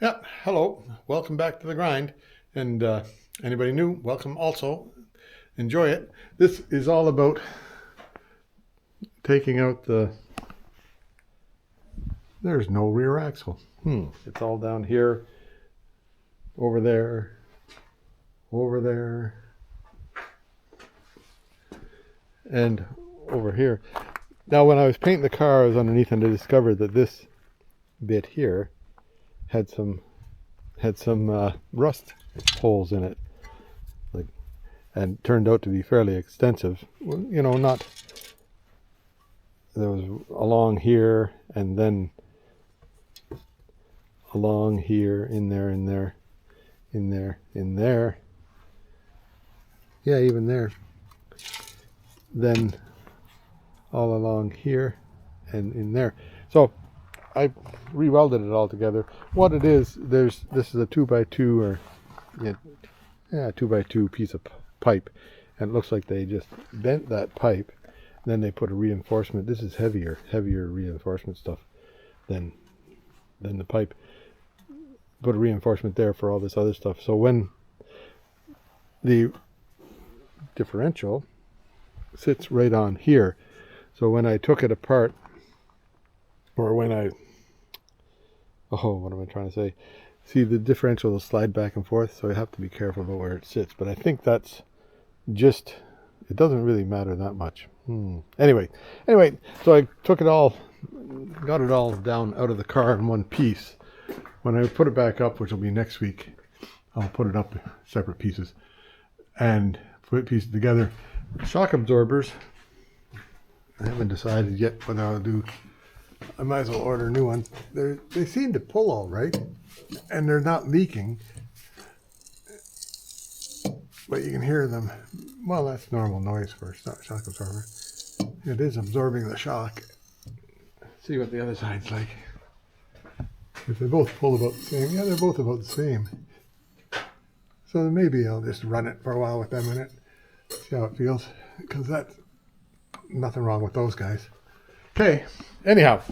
Yep, hello, welcome back to the grind. And anybody new, welcome also. Enjoy it. This is all about taking out there's no rear axle. It's all down here, over there, and over here. Now, when I was painting the car, I was underneath and I discovered that this bit here had some rust holes in it, and turned out to be fairly extensive. Well, not there was along here and then along here, in there. Yeah, even there. Then all along here and in there. So I re-welded it all together. What it is, this is a 2x2 or 2x2 piece of pipe, and it looks like they just bent that pipe. Then they put a reinforcement. This is heavier reinforcement stuff than the pipe. Put a reinforcement there for all this other stuff. So when the differential sits right on here, so when I took it apart, or when what am I trying to say? See, the differential will slide back and forth, so I have to be careful about where it sits. But I think that's just, it doesn't really matter that much. Anyway, so I took it all, got it all down out of the car in one piece. When I put it back up, which will be next week, I'll put it up in separate pieces and put pieces together. Shock absorbers, I haven't decided yet what I'll do. I might as well order a new one. They seem to pull all right, and they're not leaking, but you can hear them. Well, that's normal noise for a shock absorber. It is absorbing the shock. See what the other side's like. If they both pull about the same, yeah, they're both about the same. So maybe I'll just run it for a while with them in it, see how it feels, because that's nothing wrong with those guys. Okay, anyhow,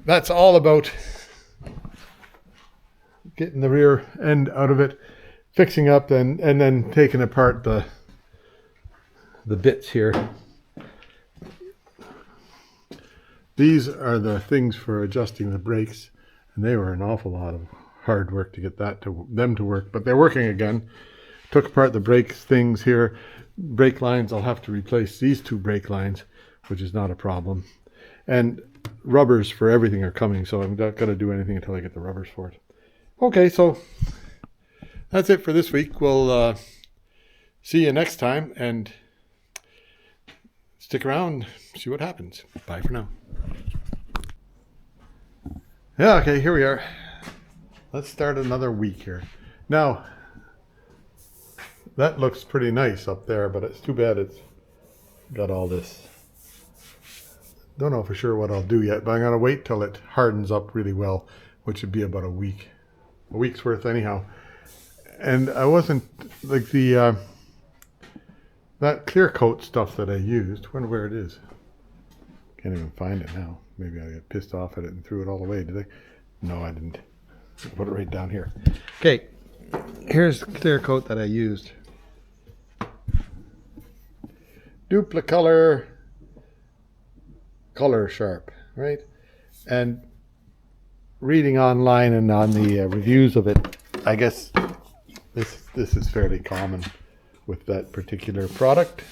that's all about getting the rear end out of it, fixing up, and then taking apart the bits here. These are the things for adjusting the brakes, and they were an awful lot of hard work to get them to work, but they're working again. Took apart the brakes things here. Brake lines, I'll have to replace these two brake lines, which is not a problem. And rubbers for everything are coming, so I'm not going to do anything until I get the rubbers for it. Okay, so that's it for this week. We'll see you next time, and stick around, see what happens. Bye for now. Yeah, okay, here we are. Let's start another week here. Now, that looks pretty nice up there, but it's too bad it's got all this. Don't know for sure what I'll do yet, but I'm going to wait till it hardens up really well, which would be about a week. A week's worth anyhow. And I wasn't, like that clear coat stuff that I used, wonder where it is. Can't even find it now. Maybe I got pissed off at it and threw it all away, did I? No, I didn't. I put it right down here. Okay, here's the clear coat that I used. Duplicolor Color Sharp, right? And reading online and on the reviews of it, I guess this is fairly common with that particular product.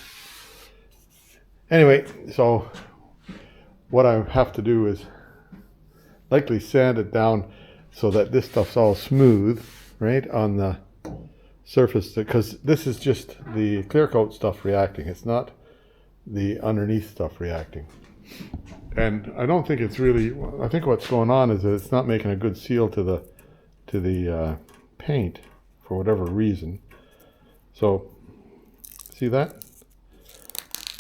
Anyway, so what I have to do is likely sand it down so that this stuff's all smooth, right, on the surface, because this is just the clear coat stuff reacting. It's not the underneath stuff reacting. And I don't think it's really, I think what's going on is that it's not making a good seal to the paint for whatever reason. So, see that?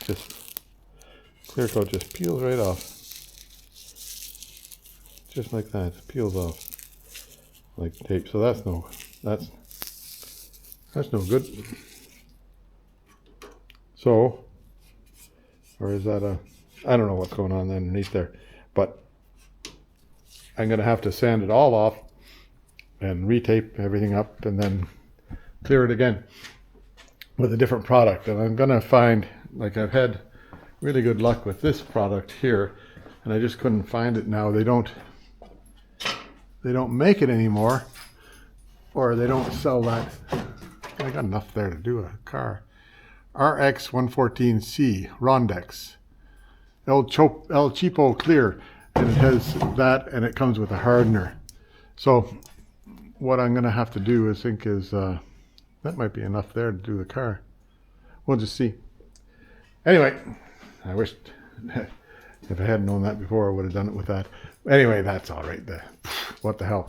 Just, clear coat just peels right off. Just like that, it peels off like tape. So that's no good. So, or is that I don't know what's going on underneath there, but I'm going to have to sand it all off and retape everything up and then clear it again with a different product. And I'm gonna find, like, I've had really good luck with this product here, and I just couldn't find it now. They don't make it anymore, or they don't sell that. I got enough there to do a car. RX 114C Rondex El Cheapo Clear, and it has that, and it comes with a hardener. So what I'm gonna have to do is that might be enough there to do the car. We'll just see. Anyway, I wished if I hadn't known that before, I would have done it with that. Anyway, that's all right. What the hell?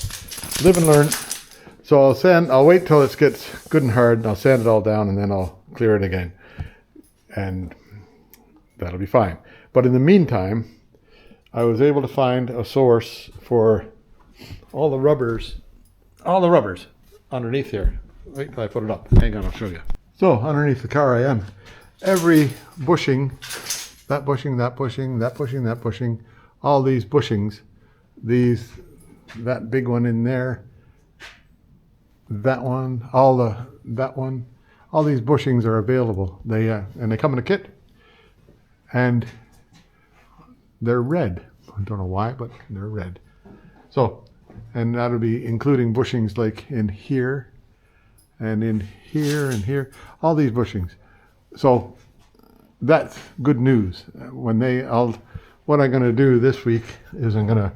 Live and learn. So I'll wait till it gets good and hard, and I'll sand it all down, and then I'll clear it again. And that'll be fine. But in the meantime, I was able to find a source for all the rubbers underneath here. Wait till I put it up. Hang on, I'll show you. So underneath the car I am. Every bushing, that bushing, that bushing, that bushing, that bushing, all these bushings, that big one in there, that one, that one, all these bushings are available. And they come in a kit, and they're red. I don't know why, but they're red. So, and that'll be including bushings like in here, and in here, and here, all these bushings. So that's good news. What I'm going to do this week is I'm going to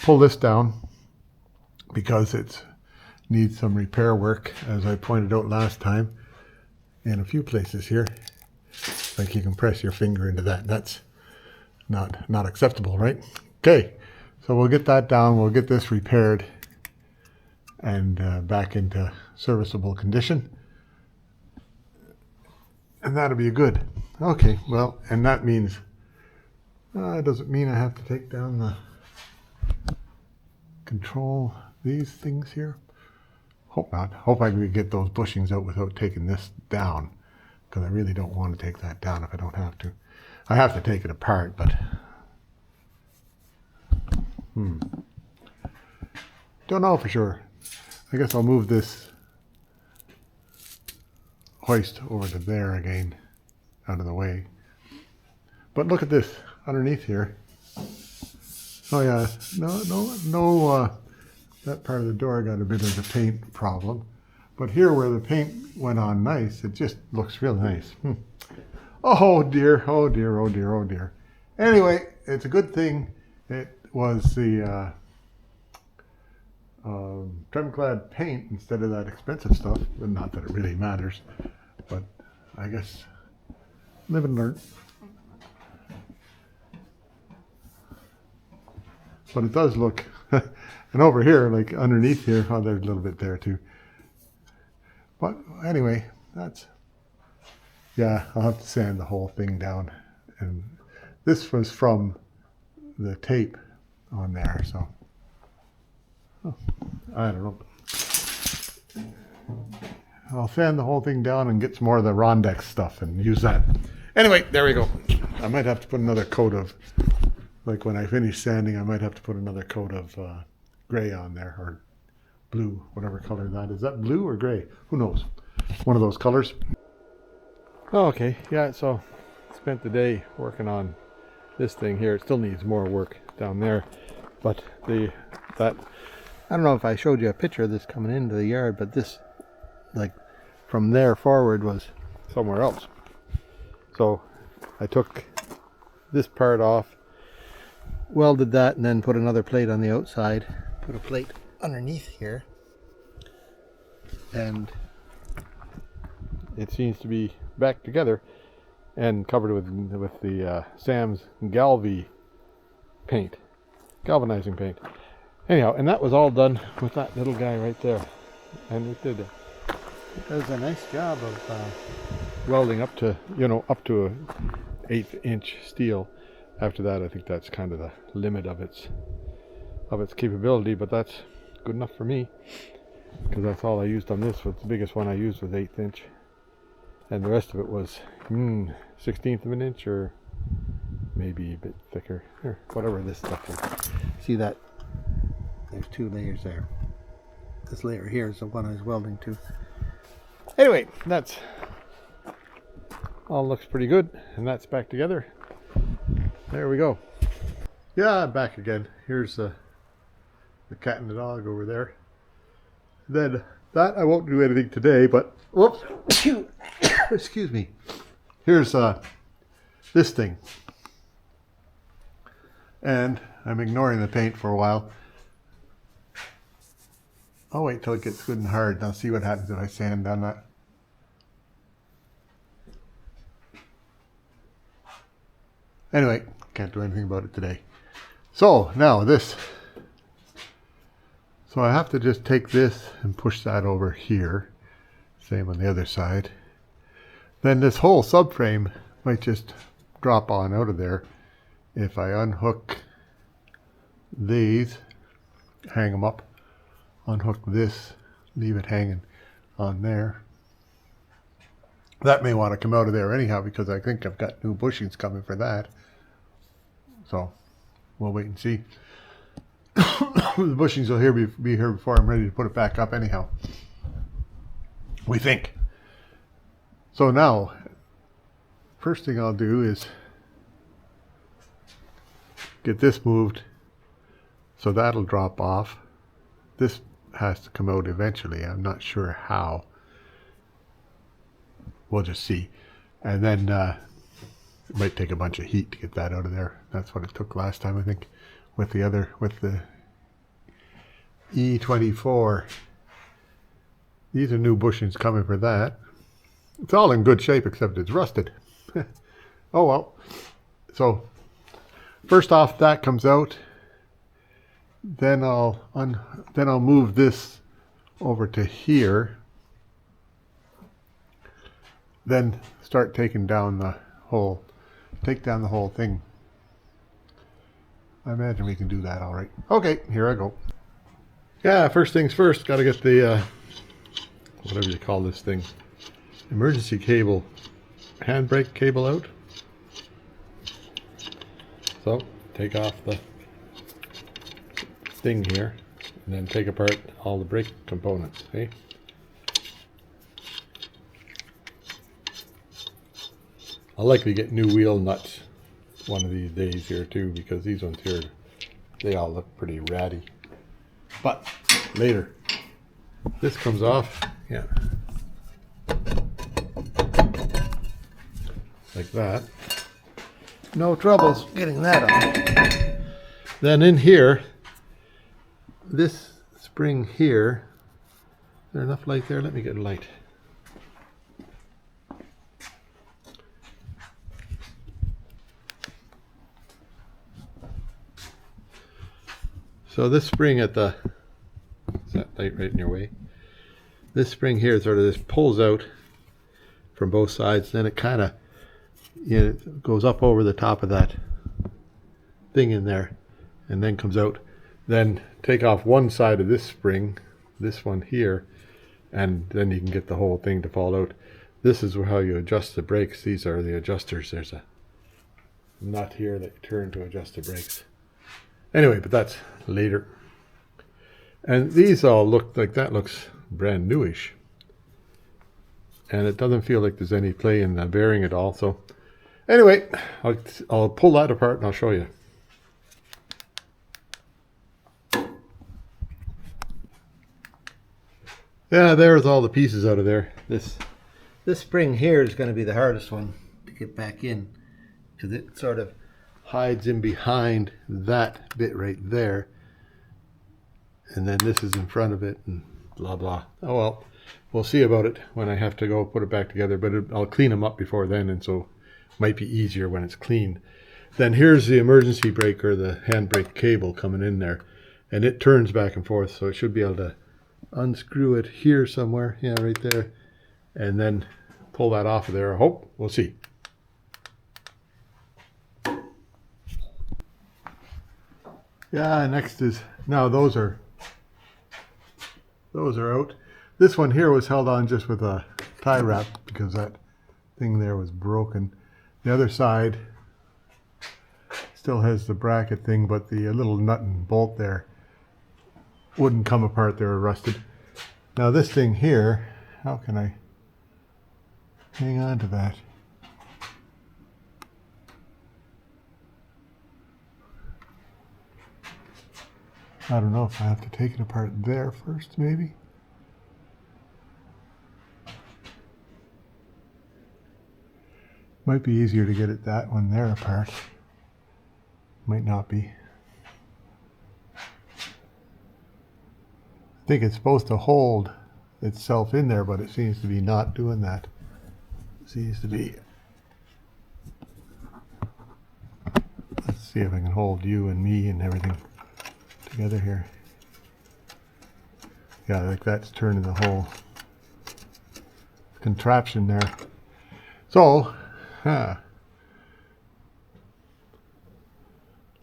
pull this down because it needs some repair work, as I pointed out last time, in a few places here. Like you can press your finger into that. That's not acceptable, right? Okay, so we'll get that down. We'll get this repaired and back into serviceable condition. And that'll be good. Okay, well, and that means, it doesn't mean I have to take down the control, these things here. Hope not. Hope I can get those bushings out without taking this down, because I really don't want to take that down if I don't have to. I have to take it apart, but don't know for sure. I guess I'll move this hoist over to there again, out of the way. But look at this underneath here. Oh yeah, no, that part of the door got a bit of a paint problem. But here where the paint went on nice, it just looks real nice. Oh dear, oh dear, oh dear, oh dear. Anyway, it's a good thing it was the trim-clad paint instead of that expensive stuff. Not that it really matters, but I guess live and learn. But it does look, and over here, like underneath here, oh, there's a little bit there too. But anyway, yeah, I'll have to sand the whole thing down. And this was from the tape on there, so I don't know. I'll sand the whole thing down and get some more of the Rondex stuff and use that. Anyway, there we go. I might have to put another coat of, like when I finish sanding, I might have to put another coat of gray on there, or blue, whatever color that is. Is that blue or gray? Who knows? One of those colors. Okay, yeah, so spent the day working on this thing here. It still needs more work down there, but I don't know if I showed you a picture of this coming into the yard, but this, like, from there forward was somewhere else. So I took this part off, welded that, and then put another plate on the outside, put a plate underneath here, and it seems to be back together and covered with the Sam's Galvy paint, galvanizing paint. Anyhow, and that was all done with that little guy right there, and it does a nice job of welding up to an 1/8" steel. After that, I think that's kind of the limit of its capability, but that's good enough for me, because that's all I used on this. The biggest one I used was 1/8", and the rest of it was 1/16 of an inch, or maybe a bit thicker, or whatever this stuff is. See that? There's 2 layers there. This layer here is the one I was welding to. Anyway, that's all looks pretty good, and that's back together. There we go. Yeah, I'm back again. Here's the cat and the dog over there. Then that I won't do anything today, but whoops, excuse me. Here's this thing, and I'm ignoring the paint for a while. I'll wait till it gets good and hard, and I'll see what happens if I sand down that. Anyway, can't do anything about it today. So now this. So I have to just take this and push that over here. Same on the other side. Then this whole subframe might just drop on out of there if I unhook these, hang them up, unhook this, leave it hanging on there. That may want to come out of there anyhow because I think I've got new bushings coming for that. So we'll wait and see. The bushings will be here before I'm ready to put it back up anyhow. We think. So now, first thing I'll do is get this moved so that'll drop off. This has to come out eventually. I'm not sure how. We'll just see. And then it might take a bunch of heat to get that out of there. That's what it took last time, I think, with the E24. These are new bushings coming for that. It's all in good shape except it's rusted. Oh well. So first off, that comes out. Then I'll move this over to here. Then start taking down the whole thing. I imagine we can do that all right. Okay, here I go. Yeah, first things first, got to get the whatever you call this thing, emergency cable, handbrake cable out. So take off the thing here and then take apart all the brake components. Okay. I'll likely get new wheel nuts one of these days here too, because these ones here, they all look pretty ratty. But later. This comes off, yeah, like that. No troubles getting that on. Then in here, this spring here, is there enough light there? Let me get a light. So this spring at the, is that light right in your way? This spring here sort of just pulls out from both sides, then it kind of, you know, goes up over the top of that thing in there and then comes out. Then take off one side of this spring, this one here, and then you can get the whole thing to fall out. This is how you adjust the brakes. These are the adjusters. There's a nut here that you turn to adjust the brakes. Anyway, but that's later. And these all look like, that looks brand newish. And it doesn't feel like there's any play in the bearing at all. So anyway, I'll pull that apart and I'll show you. Yeah, there's all the pieces out of there. This spring here is going to be the hardest one to get back in, because it sort of hides in behind that bit right there, and then this is in front of it, and blah blah. Oh well, we'll see about it when I have to go put it back together, but I'll clean them up before then, and so it might be easier when it's clean. Then here's the emergency brake, or the handbrake cable coming in there, and it turns back and forth, so it should be able to unscrew it here somewhere, yeah, right there, and then pull that off of there. I hope. We'll see. Yeah, next is, now those are out. This one here was held on just with a tie wrap because that thing there was broken. The other side still has the bracket thing, but the little nut and bolt there wouldn't come apart. They were rusted. Now this thing here, how can I hang on to that? I don't know if I have to take it apart there first, maybe. Might be easier to get it that one there apart. Might not be. I think it's supposed to hold itself in there, but it seems to be not doing that. It seems to be. Let's see if I can hold you and me and everything together here. Yeah, like that's turning the whole contraption there. So, let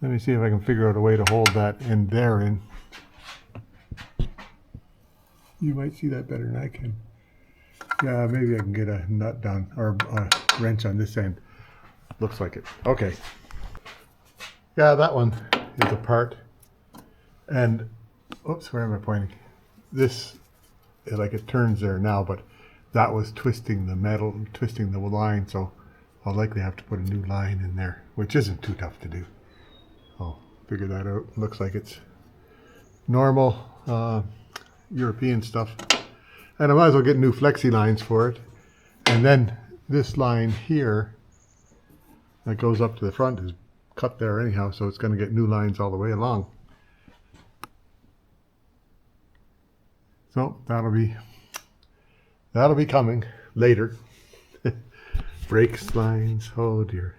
me see if I can figure out a way to hold that end there in. You might see that better than I can. Yeah, maybe I can get a nut down or a wrench on this end. Looks like it. Okay. Yeah, that one is apart. And, oops, where am I pointing? This, like it turns there now, but that was twisting the metal, twisting the line, so I'll likely have to put a new line in there, which isn't too tough to do. I'll figure that out. Looks like it's normal European stuff. And I might as well get new flexi lines for it. And then this line here that goes up to the front is cut there anyhow, so it's going to get new lines all the way along. So that'll be coming later. Brakes lines, oh dear.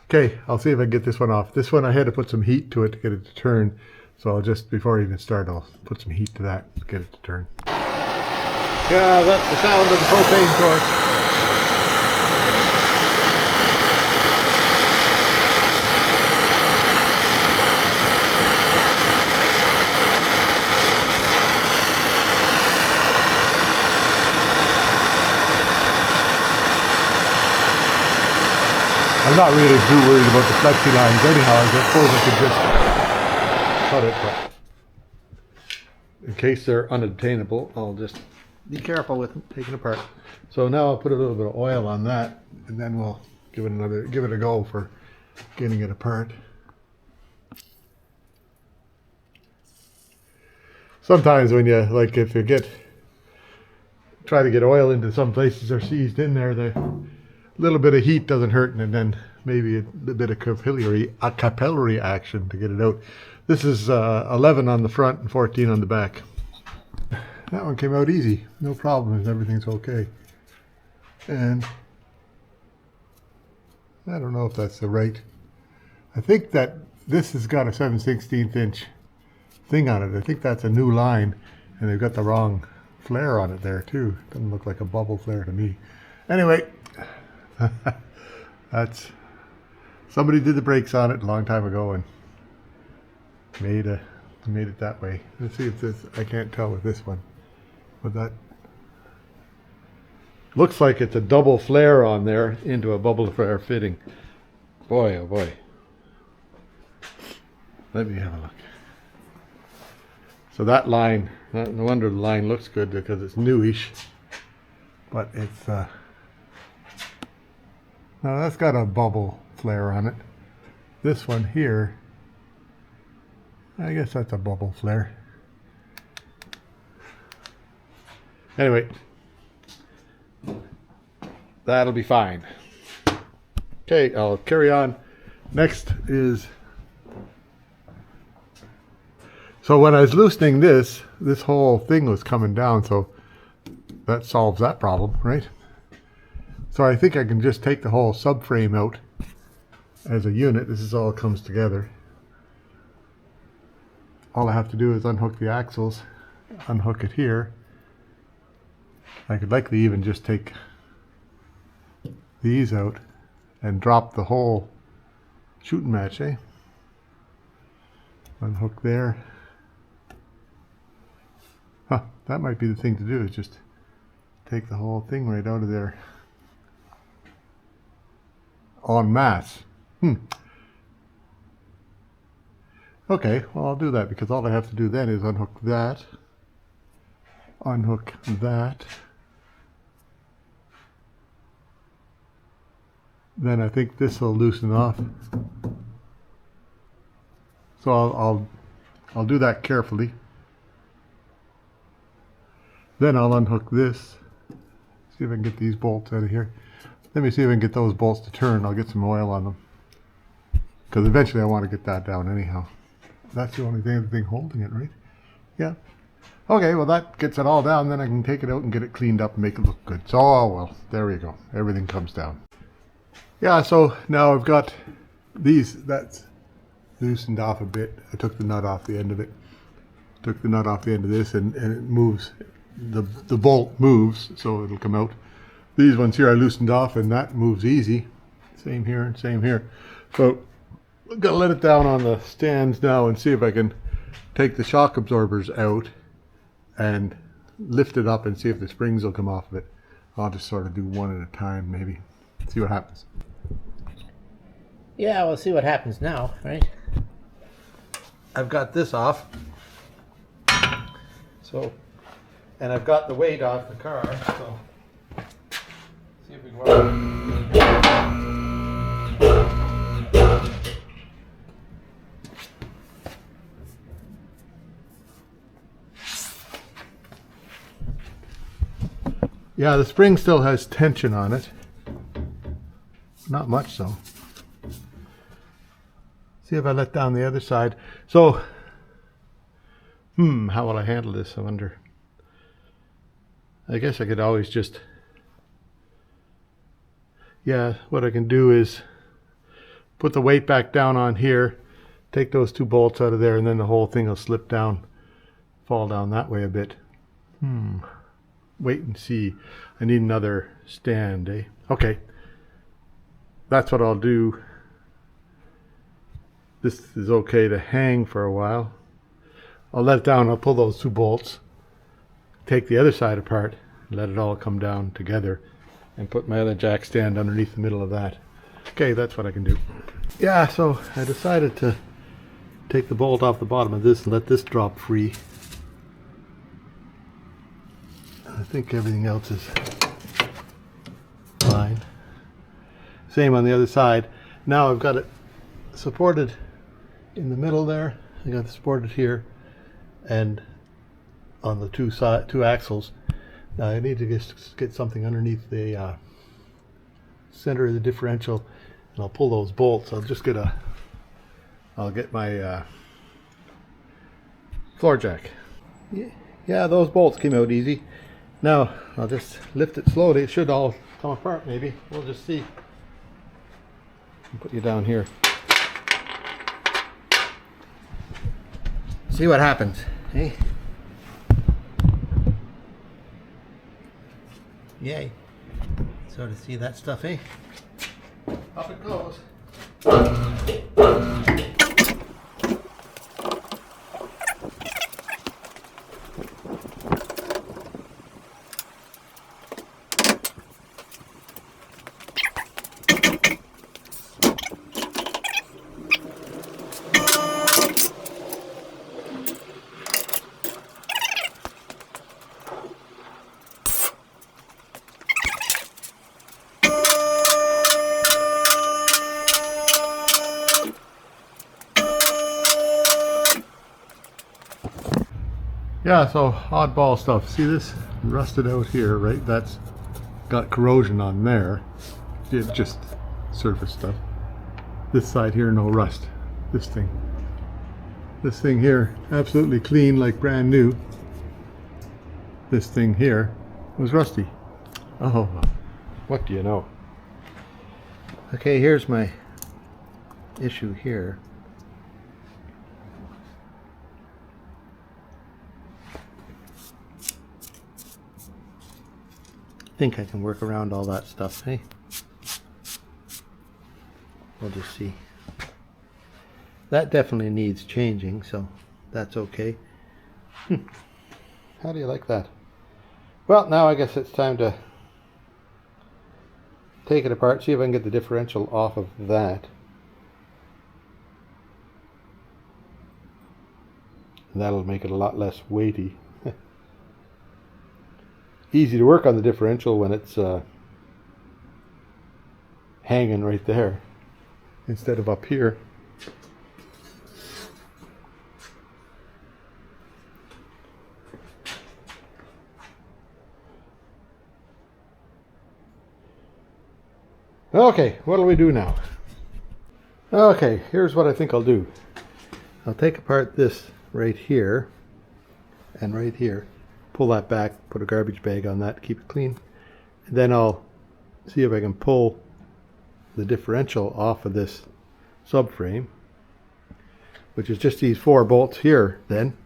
Okay, I'll see if I can get this one off. This one I had to put some heat to it to get it to turn. So I'll just, before I even start, I'll put some heat to that to get it to turn. Yeah, that's the sound of the propane torch. I'm not really too worried about the flexi lines anyhow. I suppose I could just cut it, but in case they're unattainable, I'll just be careful with taking it apart. So now I'll put a little bit of oil on that, and then we'll give it a go for getting it apart. Sometimes when you, like, if you try to get oil into some places that are seized in there, the little bit of heat doesn't hurt, and then maybe a bit of capillary action to get it out. This is 11 on the front and 14 on the back. That one came out easy, no problem, everything's okay. And I don't know if that's the right. I think that this has got a 7/16 inch thing on it. I think that's a new line, and they've got the wrong flare on it there too. Doesn't look like a bubble flare to me. Anyway. That's somebody did the brakes on it a long time ago and made it that way. Let's see if this, I can't tell with this one, but that looks like it's a double flare on there into a bubble flare fitting. Boy, oh boy. Let me have a look. So that line, no wonder the line looks good because it's newish, but it's now that's got a bubble flare on it. This one here, I guess that's a bubble flare. Anyway, that'll be fine. Okay, I'll carry on. Next is, so when I was loosening this whole thing was coming down, so that solves that problem, right? So I think I can just take the whole subframe out as a unit. This is all comes together. All I have to do is unhook the axles, unhook it here. I could likely even just take these out and drop the whole shooting match, eh? Unhook there. Huh, that might be the thing to do, is just take the whole thing right out of there. En masse. Okay, well I'll do that because all I have to do then is unhook that, unhook that. Then I think this will loosen off. So I'll do that carefully. Then I'll unhook this. See if I can get these bolts out of here. Let me see if I can get those bolts to turn. I'll get some oil on them. Because eventually I want to get that down anyhow. That's the only thing holding it, right? Yeah. Okay, well that gets it all down. Then I can take it out and get it cleaned up and make it look good. So, oh well, there we go. Everything comes down. Yeah, so now I've got these. That's loosened off a bit. I took the nut off the end of it. Took the nut off the end of this, and it moves. The bolt moves, so it'll come out. These ones here I loosened off, and that moves easy. Same here and same here. So I'm gonna let it down on the stands now and see if I can take the shock absorbers out and lift it up and see if the springs will come off of it. I'll just sort of do one at a time, maybe. See what happens. Yeah, we'll see what happens now, right? I've got this off. So, and I've got the weight off the car, so see if we can Yeah, the spring still has tension on it. Not much so. See if I let down the other side. So, how will I handle this, I wonder? I guess I could always just, yeah, what I can do is put the weight back down on here, take those two bolts out of there, and then the whole thing will slip down, fall down that way a bit. Wait and see. I need another stand, eh? Okay. That's what I'll do. This is okay to hang for a while. I'll let it down. I'll pull those two bolts, take the other side apart, let it all come down together, and put my other jack stand underneath the middle of that. Okay, that's what I can do. Yeah, so I decided to take the bolt off the bottom of this and let this drop free. I think everything else is fine. Same on the other side. Now I've got it supported in the middle there. I got it supported here and on the two axles. Now I need to just get something underneath the center of the differential, and I'll pull those bolts. I'll get my floor jack. Yeah, those bolts came out easy. Now I'll just lift it slowly. It should all come apart maybe. We'll just see. I'll put you down here. See what happens, hey? Yay. Sort of see that stuff, eh? Up it goes. Yeah, so oddball stuff. See this rusted out here, right? That's got corrosion on there. It's just surface stuff. This side here, no rust. This thing here, absolutely clean, like brand new. This thing here was rusty. Oh, what do you know? Okay, here's my issue here. I think I can work around all that stuff, hey? We'll just see. That definitely needs changing, so that's okay. How do you like that? Well, now I guess it's time to take it apart, see if I can get the differential off of that. And that'll make it a lot less weighty. easy to work on the differential when it's hanging right there instead of up here. Okay, what do we do now? Okay, here's what I think I'll do. I'll take apart this right here and right here, pull that back, put a garbage bag on that, keep it clean. And then I'll see if I can pull the differential off of this subframe, which is just these 4 bolts here then.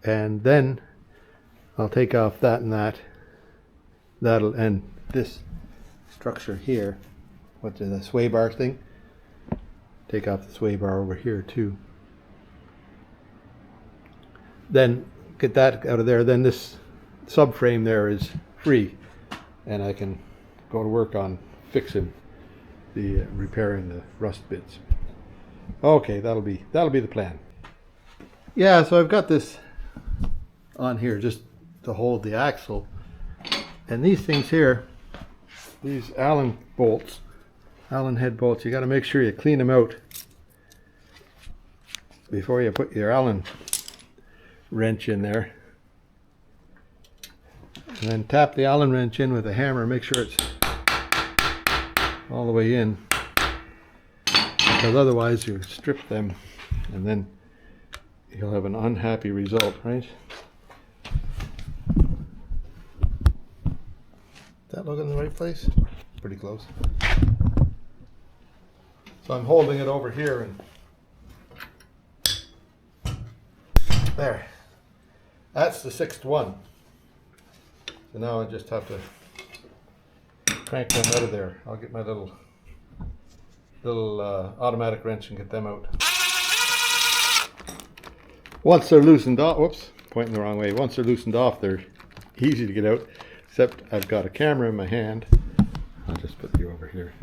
And then I'll take off that and that. That'll end this structure here. What's the sway bar thing? Take off the sway bar over here too. Then get that out of there. Then this subframe there is free, and I can go to work on fixing the repairing the rust bits. Okay, that'll be the plan. Yeah, so I've got this on here just to hold the axle. And these things here, these Allen bolts, Allen head bolts, you got to make sure you clean them out before you put your Allen wrench in there. And then tap the Allen wrench in with a hammer, make sure it's all the way in, because otherwise you strip them and then you'll have an unhappy result, right? That look in the right place? Pretty close. So I'm holding it over here and there. That's the 6th one. So now I just have to crank them out of there. I'll get my little automatic wrench and get them out. Once they're loosened off, whoops, pointing the wrong way. Once they're loosened off, they're easy to get out. Except I've got a camera in my hand. I'll just put you over here.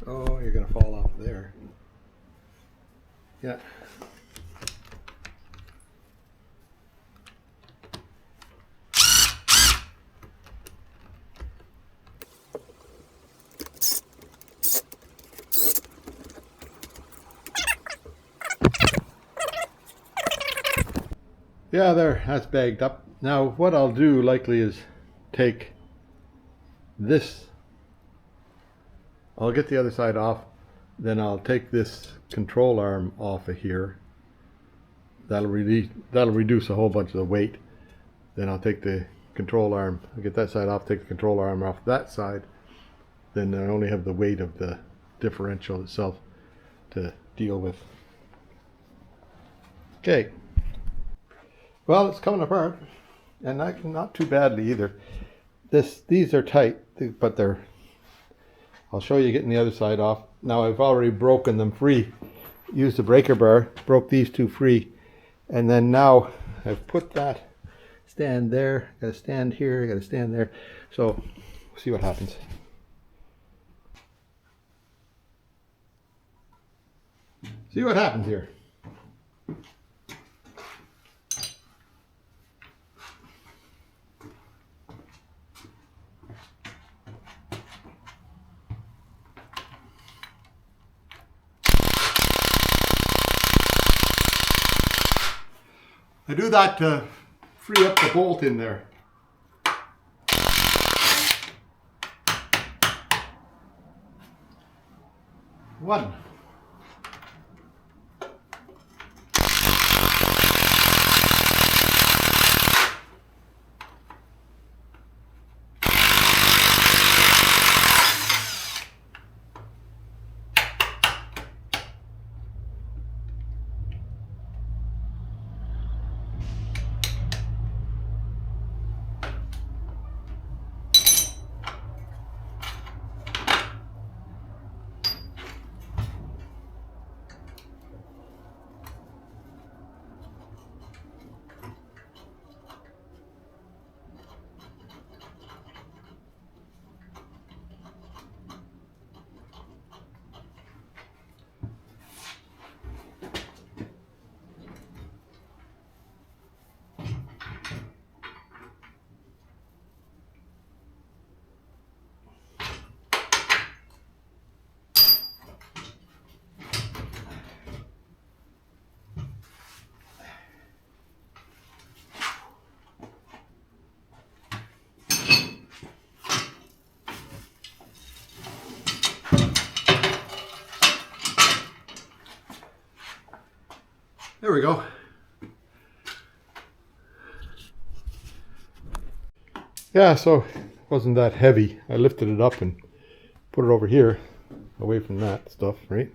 Oh, you're gonna fall off there. Yeah. Yeah, there, that's bagged up. Now what I'll do likely is take this, I'll get the other side off, then I'll take this control arm off of here. That'll reduce a whole bunch of the weight. Then I'll take the control arm, I'll get that side off, take the control arm off that side. Then I only have the weight of the differential itself to deal with. Okay. Well, it's coming apart, and not too badly either. These are tight, but I'll show you getting the other side off. Now I've already broken them free. Used the breaker bar, broke these 2 free, and then now I've put that stand there. Got a stand here, got a stand there. So we'll see what happens. See what happens here. I do that to free up the bolt in there. One. There we go. Yeah, so it wasn't that heavy. I lifted it up and put it over here, away from that stuff, right?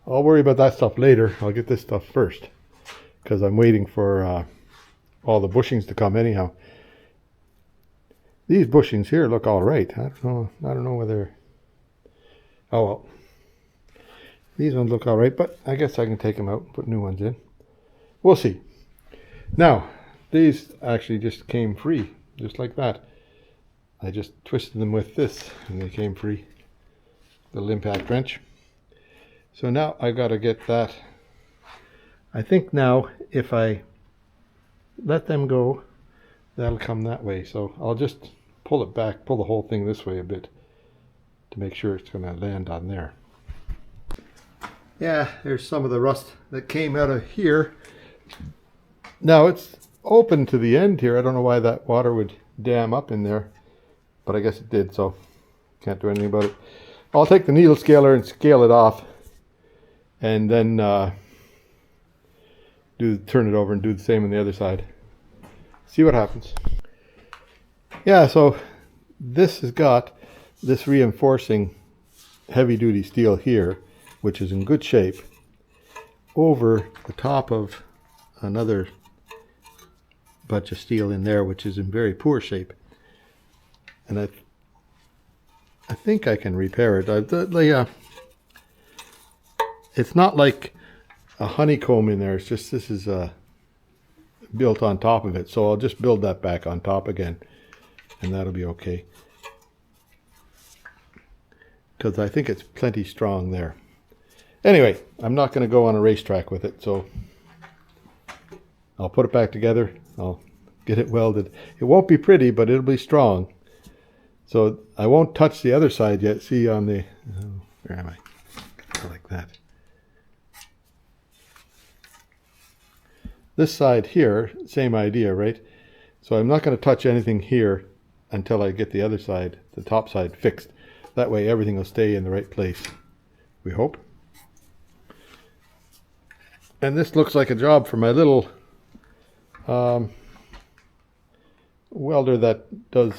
I'll worry about that stuff later. I'll get this stuff first, because I'm waiting for all the bushings to come anyhow. These bushings here look all right. I don't know whether... Oh well. These ones look all right, but I guess I can take them out and put new ones in. We'll see. Now, these actually just came free, just like that. I just twisted them with this and they came free. Little impact wrench. So now I've got to get that. I think now if I let them go, that'll come that way. So I'll just pull it back, pull the whole thing this way a bit to make sure it's going to land on there. Yeah, there's some of the rust that came out of here. Now it's open to the end here. I don't know why that water would dam up in there, but I guess it did, so can't do anything about it. I'll take the needle scaler and scale it off, and then turn it over and do the same on the other side. See what happens. Yeah, so this has got this reinforcing heavy-duty steel here, which is in good shape, over the top of another bunch of steel in there, which is in very poor shape. And I think I can repair it. It's not like a honeycomb in there. It's just this is built on top of it. So I'll just build that back on top again, and that'll be okay. Because I think it's plenty strong there. Anyway, I'm not going to go on a racetrack with it, so I'll put it back together. I'll get it welded. It won't be pretty, but it'll be strong. So I won't touch the other side yet. See on the... Oh, where am I? Go like that. This side here, same idea, right? So I'm not going to touch anything here until I get the other side, the top side, fixed. That way everything will stay in the right place, we hope. And this looks like a job for my little welder that does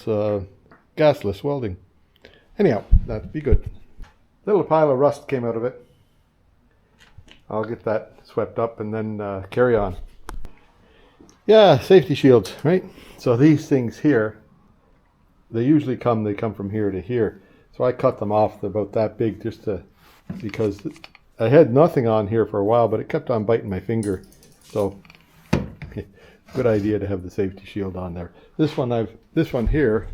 gasless welding. Anyhow, that'd be good. Little pile of rust came out of it. I'll get that swept up and then carry on. Yeah, safety shields, right? So these things here, they usually come from here to here. So I cut them off. They're about that big just because I had nothing on here for a while, but it kept on biting my finger. So good idea to have the safety shield on there. This one here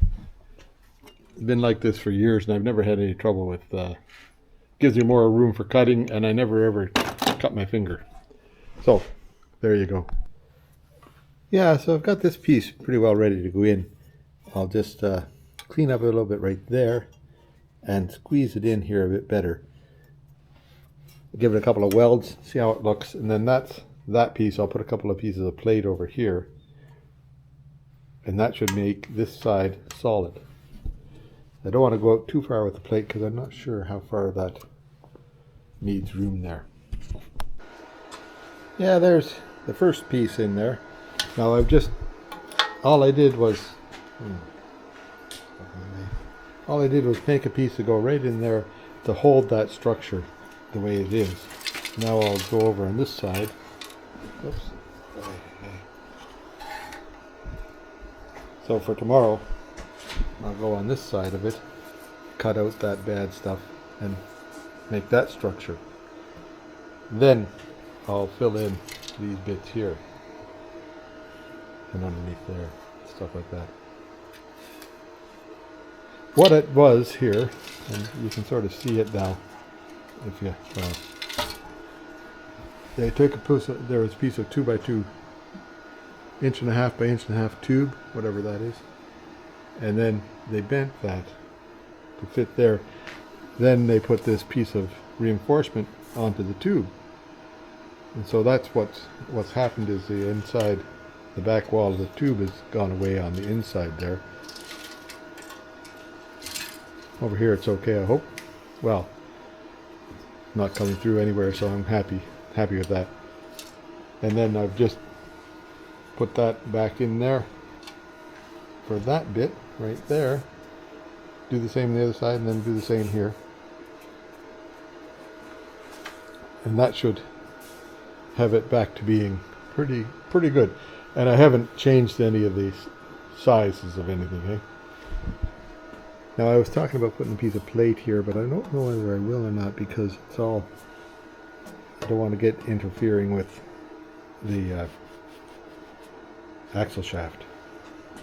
has been like this for years, and I've never had any trouble with. Gives you more room for cutting, and I never ever cut my finger. So there you go. Yeah, so I've got this piece pretty well ready to go in. I'll just clean up a little bit right there and squeeze it in here a bit better. Give it a couple of welds, see how it looks, and then that piece. I'll put a couple of pieces of plate over here, and that should make this side solid. I don't want to go out too far with the plate because I'm not sure how far that needs room there. Yeah, there's the first piece in there. Now all I did was make a piece to go right in there to hold that structure the way it is. Now I'll go over on this side. Oops. So for tomorrow, I'll go on this side of it, cut out that bad stuff, and make that structure. Then I'll fill in these bits here and underneath there, stuff like that. What it was here, and you can sort of see it now. If you, they took there was a piece of 2x2, 1.5 by 1.5 tube, whatever that is, and then they bent that to fit there. Then they put this piece of reinforcement onto the tube, and so that's what's happened is the inside, the back wall of the tube has gone away on the inside there. Over here it's okay, I hope. Well, not coming through anywhere, so I'm happy with that. And then I've just put that back in there for that bit right there. Do the same on the other side, and then do the same here. And that should have it back to being pretty good. And I haven't changed any of these sizes of anything, eh? Now I was talking about putting a piece of plate here, but I don't know whether I will or not, because it's all, I don't want to get interfering with the axle shaft,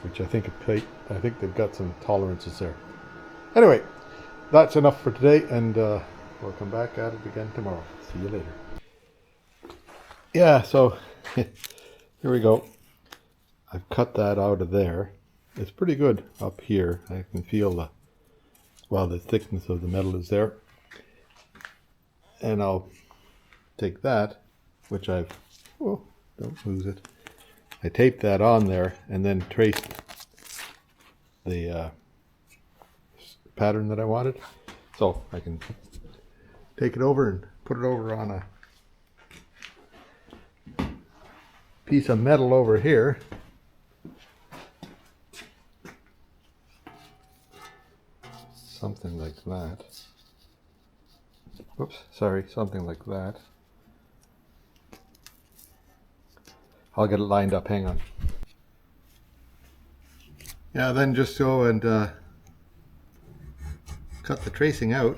which I think I think they've got some tolerances there. Anyway, that's enough for today, and we'll come back at it again tomorrow. See you later. Yeah, so here we go. I've cut that out of there. It's pretty good up here. I can feel the thickness of the metal is there. And I'll take that, which I've, oh, don't lose it. I taped that on there and then traced the pattern that I wanted. So I can take it over and put it over on a piece of metal over here. Something like that. Whoops, sorry, something like that. I'll get it lined up, hang on. Yeah, then just go and cut the tracing out.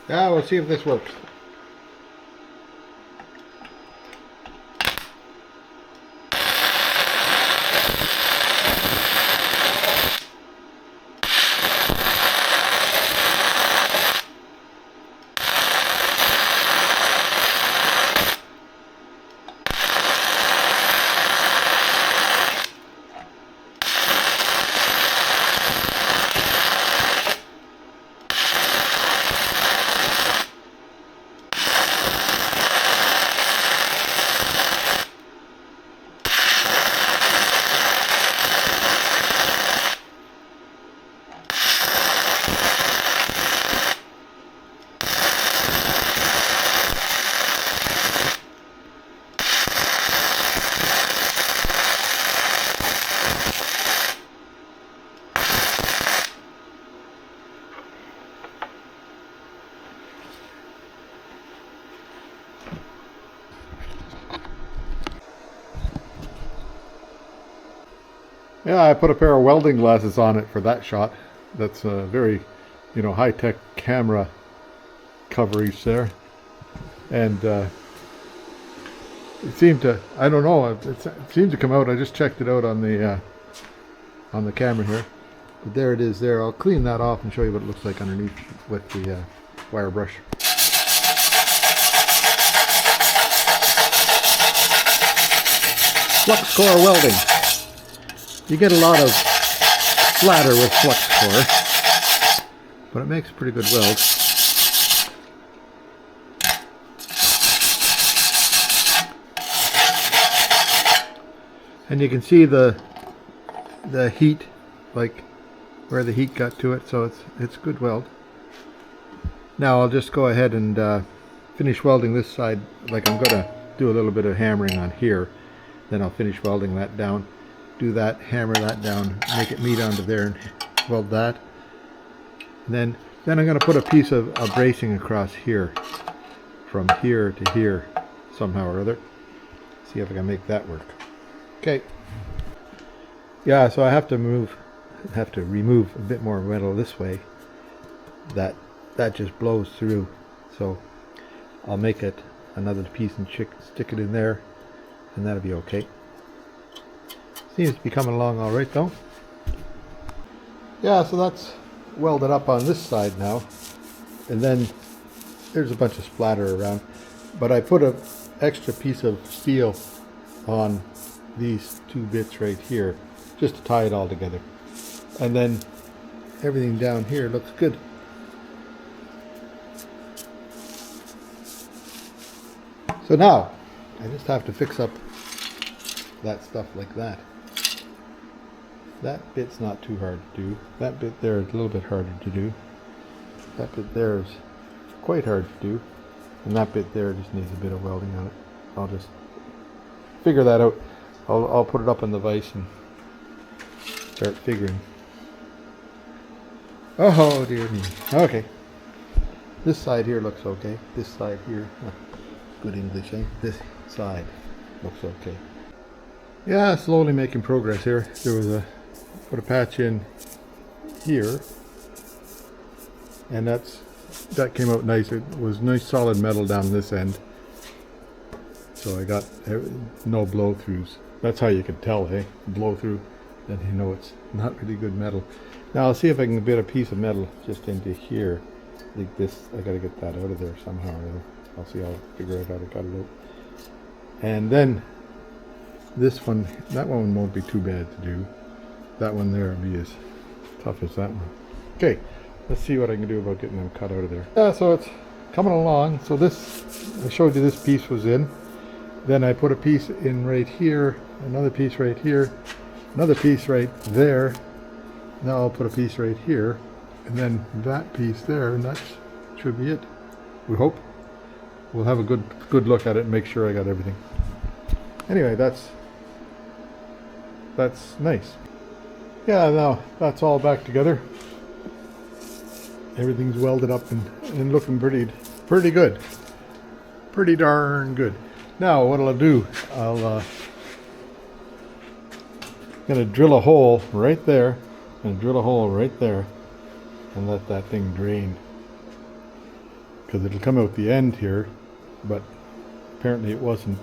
Yeah, we'll see if this works. Yeah, I put a pair of welding glasses on it for that shot. That's a very, high-tech camera coverage there. And it seemed to, I don't know, it seemed to come out. I just checked it out on the camera here. But there it is there. I'll clean that off and show you what it looks like underneath with the wire brush. Flux core welding. You get a lot of splatter with flux core, but it makes a pretty good weld. And you can see the heat, like where the heat got to it, so it's good weld. Now I'll just go ahead and finish welding this side. Like I'm gonna do a little bit of hammering on here, then I'll finish welding that down, do that, hammer that down, make it meet onto there and weld that. And then I'm gonna put a piece of bracing across here, from here to here, somehow or other. See if I can make that work. Okay. Yeah, so I have to remove a bit more metal this way. That just blows through. So I'll make it another piece and stick it in there, and that'll be okay. Seems to be coming along all right though. Yeah, so that's welded up on this side now, and then there's a bunch of splatter around, but I put an extra piece of steel on these two bits right here just to tie it all together, and then everything down here looks good. So now I just have to fix up that stuff like that. That bit's not too hard to do. That bit there is a little bit harder to do. That bit there is quite hard to do. And that bit there just needs a bit of welding on it. I'll just figure that out. I'll put it up on the vise and start figuring. Oh dear me. Okay. This side here looks okay. This side here, good English, eh? This side looks okay. Yeah, slowly making progress here. There was put a patch in here, and that came out nice. It was nice solid metal down this end, so I got no blow throughs. That's how you can tell, hey, blow through, then you know it's not really good metal. Now I'll see if I can get a piece of metal just into here like this. I gotta get that out of there somehow or other. I'll see, I'll figure out how to cut it out. And then this one, that one won't be too bad to do. That one there will be as tough as that one. Okay, let's see what I can do about getting them cut out of there. Yeah, so it's coming along. So this, I showed you this piece was in. Then I put a piece in right here, another piece right here, another piece right there. Now I'll put a piece right here, and then that piece there, and that should be it. We hope. We'll have a good look at it and make sure I got everything. Anyway, that's nice. Yeah, now that's all back together. Everything's welded up and looking pretty good. Pretty darn good. Now what I'll do, gonna drill a hole right there, and drill a hole right there, and let that thing drain. Because it'll come out the end here, but apparently it wasn't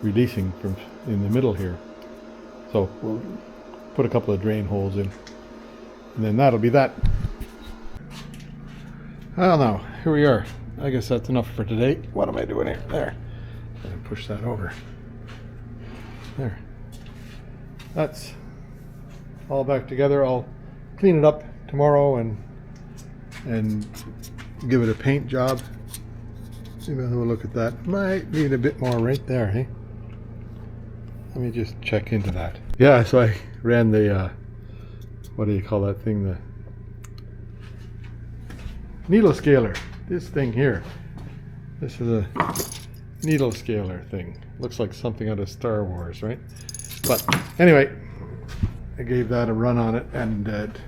releasing from in the middle here. So we'll put a couple of drain holes in, and then that'll be that. Well, now here we are. I guess that's enough for today. What am I doing here? There. And push that over. There. That's all back together. I'll clean it up tomorrow and give it a paint job. See, we'll have a look at that. Might need a bit more right there, hey? Let me just check into that. Yeah, so I ran the, what do you call that thing? The needle scaler. This thing here. This is a needle scaler thing. Looks like something out of Star Wars, right? But anyway, I gave that a run on it, and it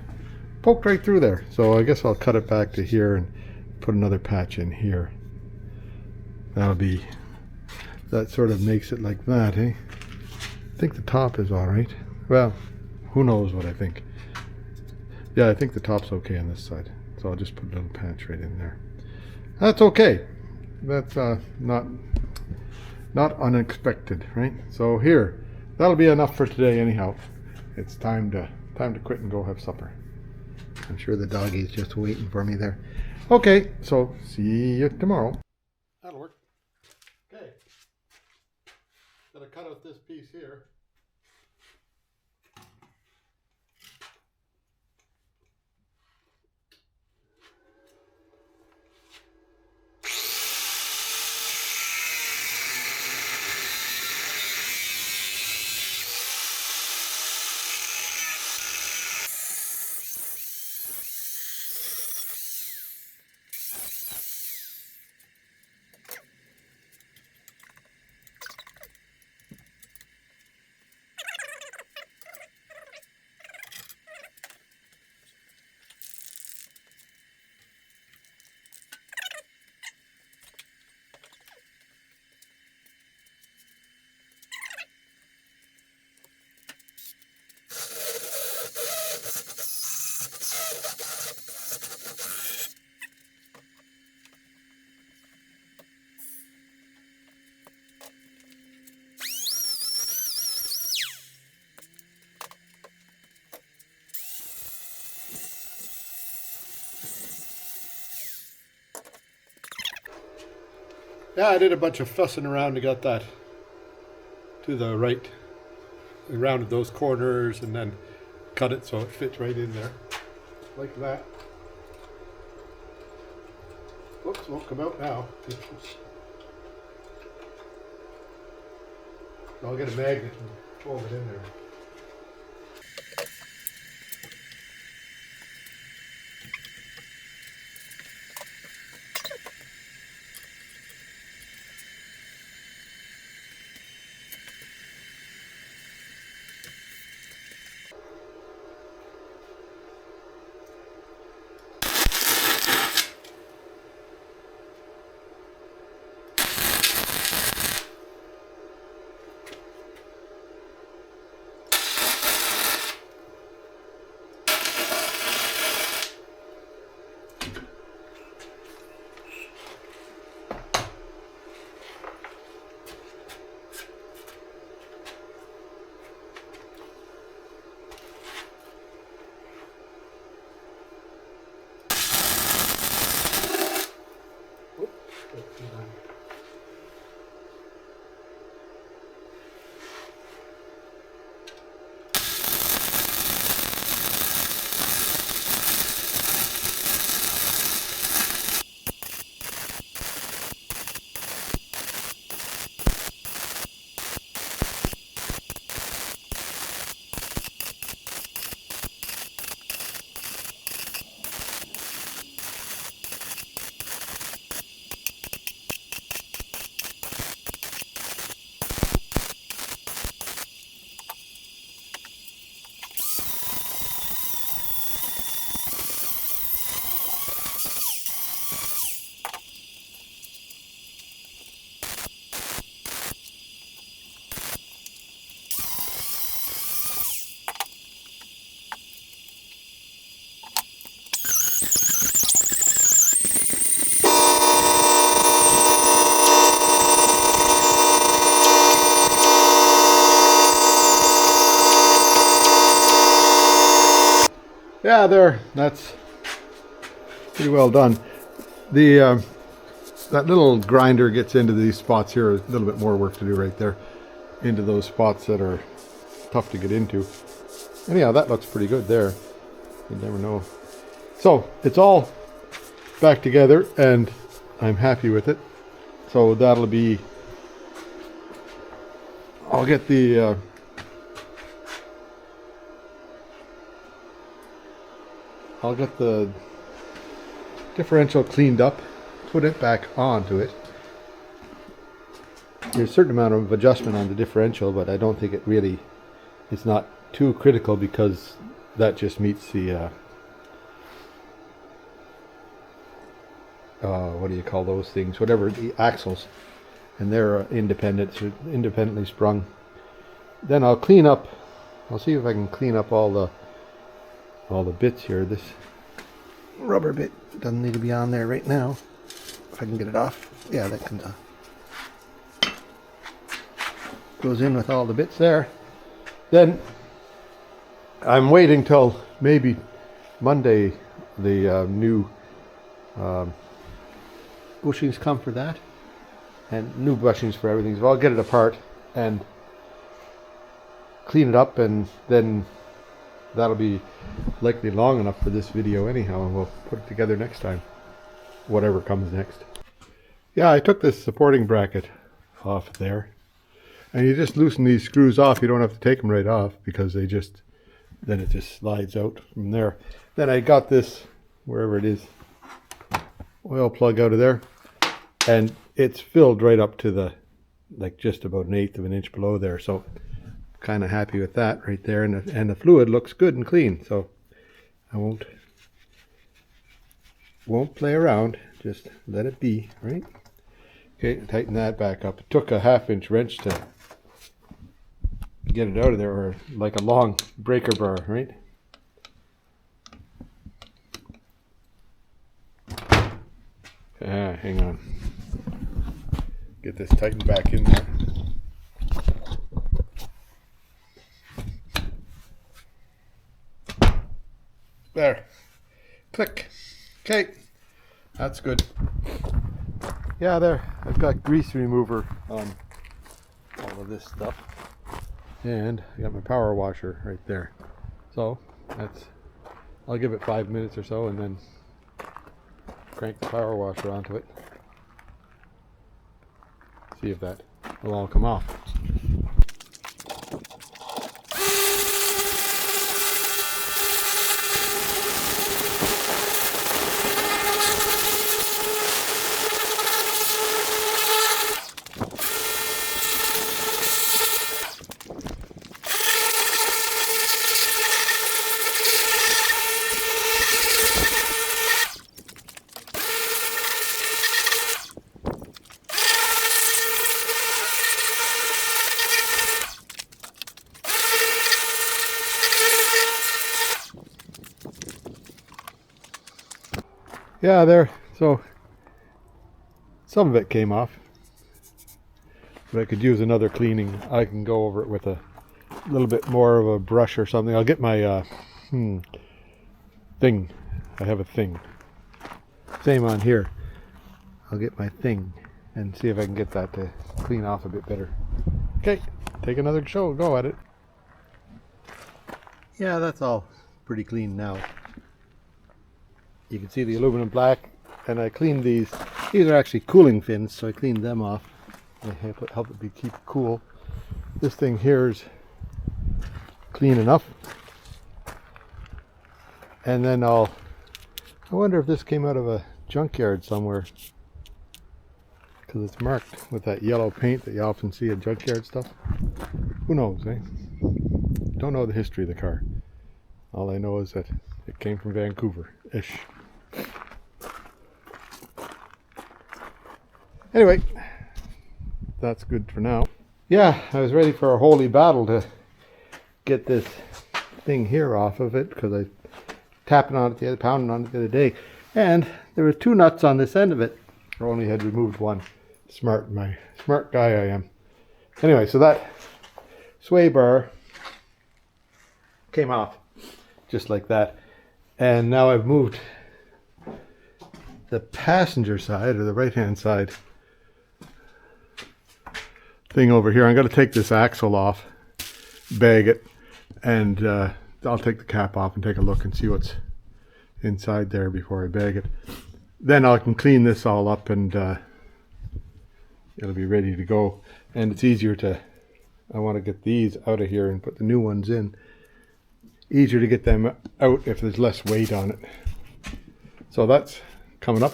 poked right through there. So I guess I'll cut it back to here and put another patch in here. That sort of makes it like that, eh? I think the top is all right. Well, who knows what I think. Yeah, I think the top's okay on this side. So I'll just put a little patch right in there. That's okay. That's not unexpected, right? So here, that'll be enough for today anyhow. It's time to quit and go have supper. I'm sure the doggy's just waiting for me there. Okay, so see you tomorrow. That'll work. Okay. Gotta cut out this piece here. Yeah, I did a bunch of fussing around to get that to the right. I rounded those corners and then cut it so it fits right in there. Like that. Whoops, won't come out now. I'll get a magnet and fold it in there. Yeah, there. That's pretty well done. The that little grinder gets into these spots here. A little bit more work to do right there. Into those spots that are tough to get into. Anyhow, that looks pretty good there. You never know. So it's all back together, and I'm happy with it. So that'll be. I'll get the. I'll get the differential cleaned up, put it back onto it. There's a certain amount of adjustment on the differential, but I don't think it really, it's not too critical because that just meets the, what do you call those things? Whatever, the axles. And they're independently sprung. Then I'll clean up, I'll see if I can clean up all the bits here. This rubber bit doesn't need to be on there right now. If I can get it off. Yeah, that comes off. Goes in with all the bits there. Then I'm waiting till maybe Monday the new bushings come for that. And new bushings for everything. So I'll get it apart and clean it up, and then that'll be likely long enough for this video anyhow, and we'll put it together next time, whatever comes next. Yeah, I took this supporting bracket off there, and you just loosen these screws off. You don't have to take them right off because then it just slides out from there. Then I got this, wherever it is, oil plug out of there, and it's filled right up to the, like just about 1/8 of an inch below there. So kind of happy with that right there, and the fluid looks good and clean, so I won't play around, just let it be, right? Okay, tighten that back up. It took a 1/2 inch wrench to get it out of there, or like a long breaker bar, right? Hang on, get this tightened back in there. There. Click. Okay. That's good. Yeah, there. I've got grease remover on all of this stuff. And I got my power washer right there. So that's, I'll give it 5 minutes or so and then crank the power washer onto it. See if that will all come off. Yeah, there. So some of it came off, but I could use another cleaning. I can go over it with a little bit more of a brush or something. I'll get my thing. I have a thing. Same on here. I'll get my thing and see if I can get that to clean off a bit better. Okay, take another go at it. Yeah, that's all pretty clean now. You can see the aluminum black, and I cleaned these. These are actually cooling fins, so I cleaned them off. They help it keep cool. This thing here is clean enough. And then I wonder if this came out of a junkyard somewhere, because it's marked with that yellow paint that you often see at junkyard stuff. Who knows, eh? Don't know the history of the car. All I know is that it came from Vancouver-ish. Anyway, that's good for now. Yeah, I was ready for a holy battle to get this thing here off of it, because I tapping on it pounding on it the other day, and there were 2 nuts on this end of it. I only had removed one. Smart guy I am. Anyway, so that sway bar came off just like that, and now I've moved the passenger side, or the right hand side thing over here. I'm going to take this axle off, bag it, and I'll take the cap off and take a look and see what's inside there before I bag it. Then I can clean this all up, and it'll be ready to go. And it's easier I want to get these out of here and put the new ones in. Easier to get them out if there's less weight on it. So that's coming up.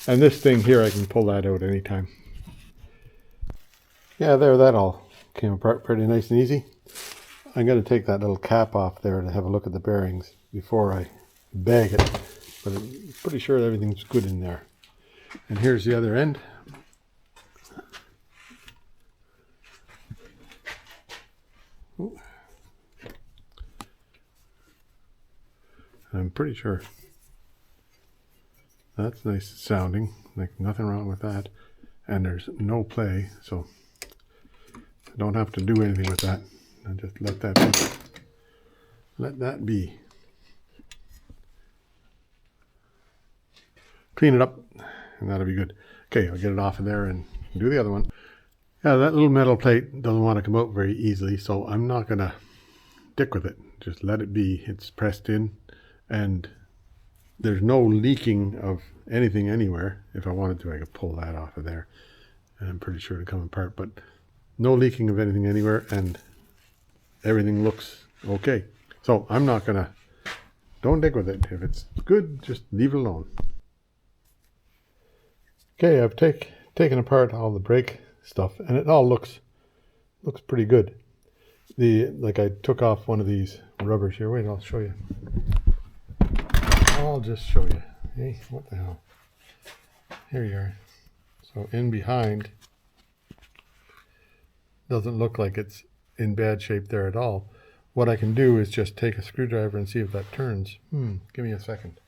And this thing here, I can pull that out anytime. Yeah, there, that all came apart pretty nice and easy. I'm going to take that little cap off there to have a look at the bearings before I bag it. But I'm pretty sure everything's good in there. And here's the other end. Ooh. I'm pretty sure that's nice sounding, like nothing wrong with that. And there's no play, so I don't have to do anything with that. I just let that be. Let that be. Clean it up, and that'll be good. Okay, I'll get it off of there and do the other one. Yeah, that little metal plate doesn't want to come out very easily, so I'm not going to dick with it. Just let it be. It's pressed in, and there's no leaking of anything anywhere. If I wanted to, I could pull that off of there, and I'm pretty sure it'll come apart, but no leaking of anything anywhere, and everything looks okay. So I'm not going to, don't dick with it. If it's good, just leave it alone. Okay, I've taken apart all the brake stuff, and it all looks pretty good. Like I took off one of these rubbers here. Wait, I'll show you. I'll just show you. Hey, what the hell? Here you are. So in behind, doesn't look like it's in bad shape there at all. What I can do is just take a screwdriver and see if that turns. Give me a second.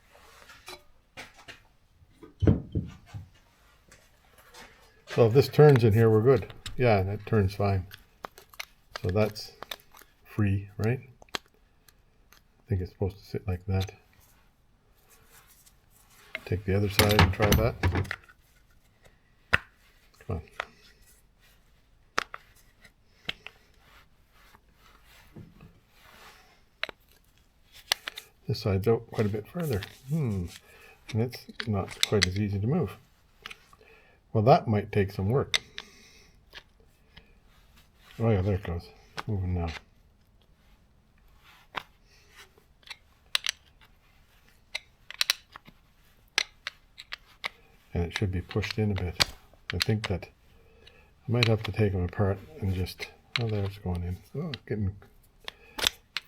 So if this turns in here, we're good. Yeah, that turns fine. So that's free, right? I think it's supposed to sit like that. Take the other side and try that. This side's out quite a bit further. And it's not quite as easy to move. Well, that might take some work. Oh yeah, there it goes. It's moving now. And it should be pushed in a bit. I think that I might have to take them apart and just, oh, there it's going in. Oh, getting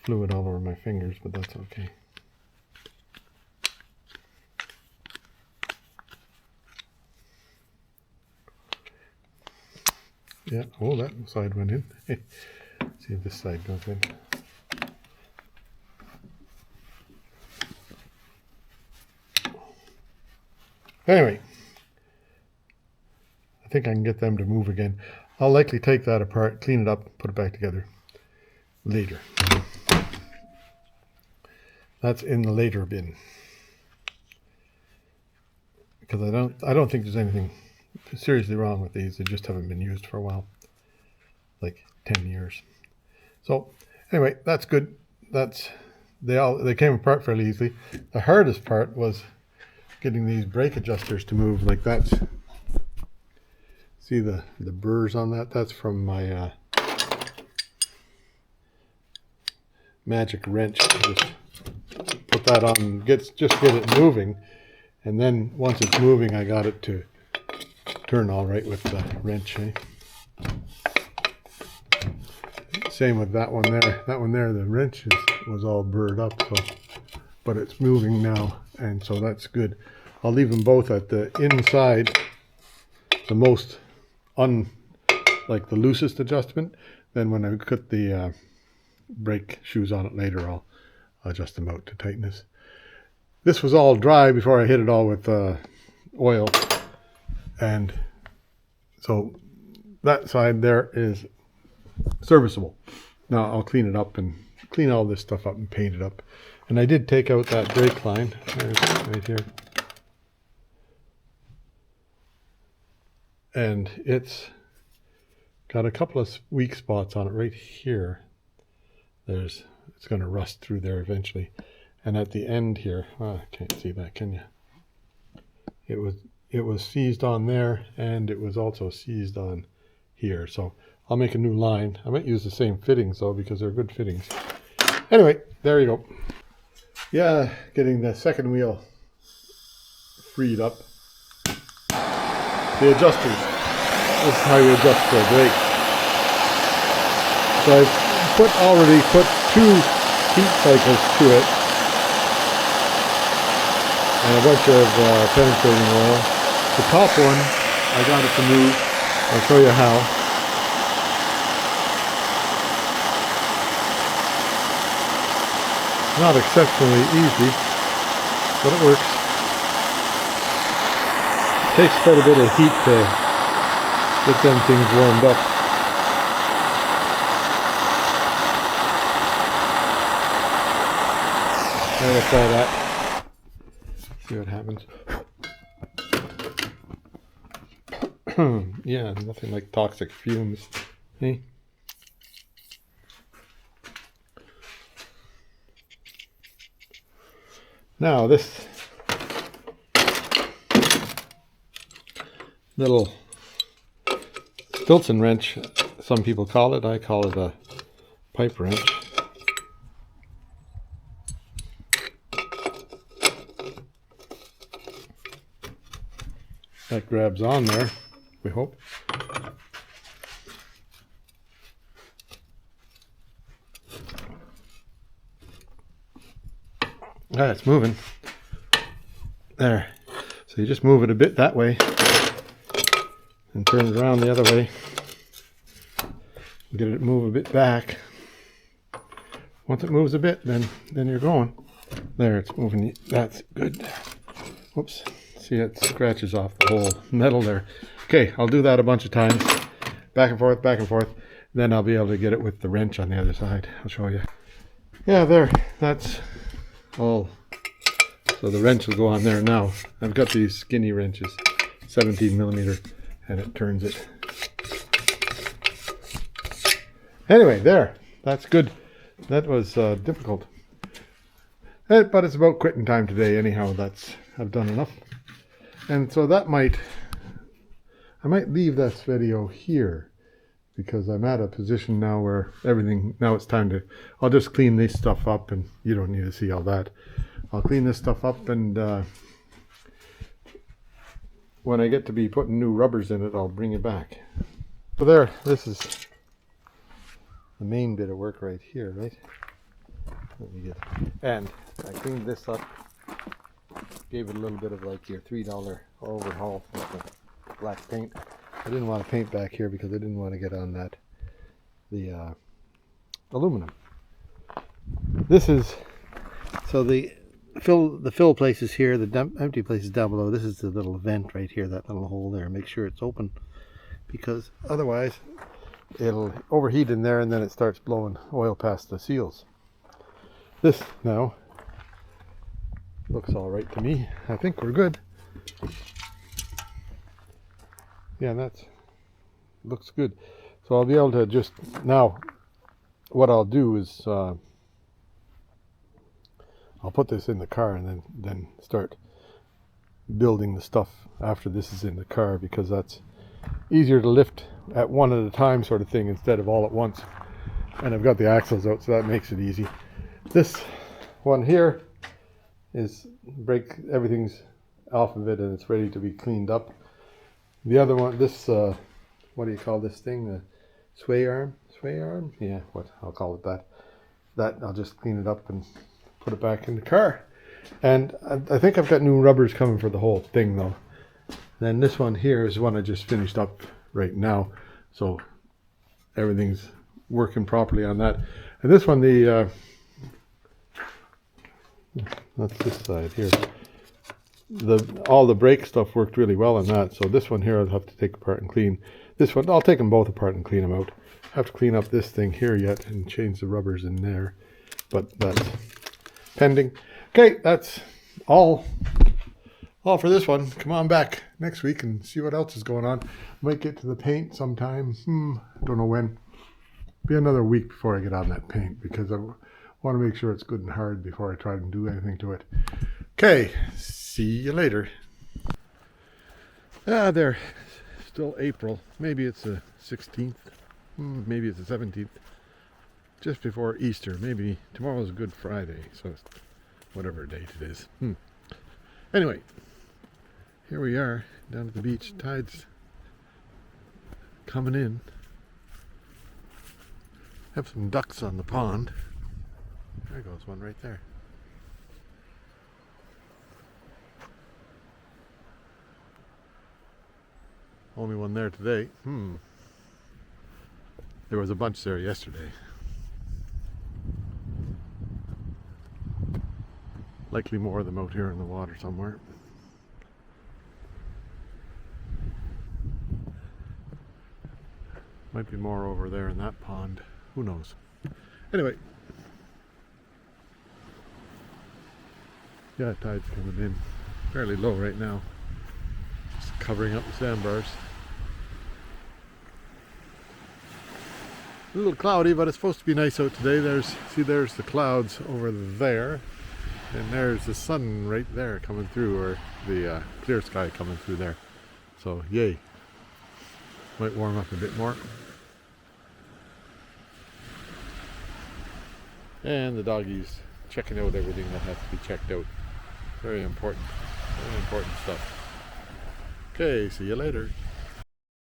fluid all over my fingers, but that's okay. Yeah, oh, that side went in. See if this side goes in. Anyway, I think I can get them to move again. I'll likely take that apart, clean it up, put it back together later. That's in the later bin. Because I don't think there's anything seriously wrong with these. They just haven't been used for a while, like 10 years. So anyway, that's good. They came apart fairly easily. The hardest part was getting these brake adjusters to move. Like that's, see the burrs on that? That's from my magic wrench. Just put that on and just get it moving, and then once it's moving, I got it to turn all right with the wrench. Same with that one there. That one there, the wrench was all burred up, so, but it's moving now, and so that's good. I'll leave them both at the inside, the most like the loosest adjustment. Then when I put the brake shoes on it later, I'll adjust them out to tightness. This was all dry before I hit it all with oil, and so that side there is serviceable. Now I'll clean it up and clean all this stuff up and paint it up. And I did take out that brake line. There's it right here. And it's got a couple of weak spots on it right here. It's going to rust through there eventually. And at the end here, I can't see that, can you? It was seized on there, and it was also seized on here. So I'll make a new line. I might use the same fittings though, because they're good fittings. Anyway, there you go. Yeah, getting the second wheel freed up. The adjusters. This is how you adjust the brake. So I've already put 2 heat cycles to it, and a bunch of penetrating oil. The top one, I got it to move. I'll show you how. Not exceptionally easy, but it works. It takes quite a bit of heat to get them things warmed up. And we'll try that. See what happens. Yeah, nothing like toxic fumes. Hey? Now this little Stilton wrench, some people call it, I call it a pipe wrench. That grabs on there, we hope. Ah, it's moving. There. So you just move it a bit that way and turn it around the other way. Get it move a bit back. Once it moves a bit, then you're going. There, it's moving. That's good. Whoops. See, it scratches off the whole metal there. Okay, I'll do that a bunch of times. Back and forth, back and forth. Then I'll be able to get it with the wrench on the other side. I'll show you. Yeah, there. That's all. So the wrench will go on there now. I've got these skinny wrenches, 17 millimeter, and it turns it. Anyway, there. That's good. That was difficult. But it's about quitting time today anyhow. I've done enough. And so I might leave this video here because I'm at a position now where now it's time to, I'll just clean this stuff up, and you don't need to see all that. I'll clean this stuff up, and when I get to be putting new rubbers in it, I'll bring it back. So there, this is the main bit of work right here, right? Let me get, and I cleaned this up, gave it a little bit of like your $3 overhaul with the black paint. I didn't want to paint back here because I didn't want to get on the aluminum. This is, so the fill place is here, the empty place is down below. This is the little vent right here, that little hole there. Make sure it's open, because otherwise it'll overheat in there and then it starts blowing oil past the seals. This now looks all right to me. I think we're good. Yeah, looks good. So I'll be able to just, now what I'll do is I'll put this in the car and then start building the stuff after this is in the car, because that's easier to lift at one at a time sort of thing instead of all at once. And I've got the axles out, so that makes it easy. This one here is everything's off of it and it's ready to be cleaned up. The other one, this what do you call this thing? The sway arm? Yeah, I'll call it that I'll just clean it up and put it back in the car. And I think I've got new rubbers coming for the whole thing though. Then this one here is one I just finished up right now, so everything's working properly on that. And this one, that's this side here. All the brake stuff worked really well on that. So this one here I'll have to take apart and clean. This one, I'll take them both apart and clean them out. I have to clean up this thing here yet and change the rubbers in there, but that's pending. Okay, that's all for this one. Come on back next week and see what else is going on. Might get to the paint sometime. Don't know when. Be another week before I get on that paint, because I want to make sure it's good and hard before I try to do anything to it. Okay, see you later. There, still April. Maybe it's the 16th. Maybe it's the 17th. Just before Easter. Maybe tomorrow's Good Friday, so it's whatever date it is. Anyway, here we are down at the beach. Tide's coming in. Have some ducks on the pond. There goes one right there. Only one there today. There was a bunch there yesterday. Likely more of them out here in the water somewhere. Might be more over there in that pond. Who knows? Anyway. Yeah, tide's coming in. Fairly low right now. Just covering up the sandbars. A little cloudy, but it's supposed to be nice out today. There's the clouds over there. And there's the sun right there coming through, or the clear sky coming through there. So, yay. Might warm up a bit more. And the doggies checking out everything that has to be checked out. Very important stuff. Okay, see you later.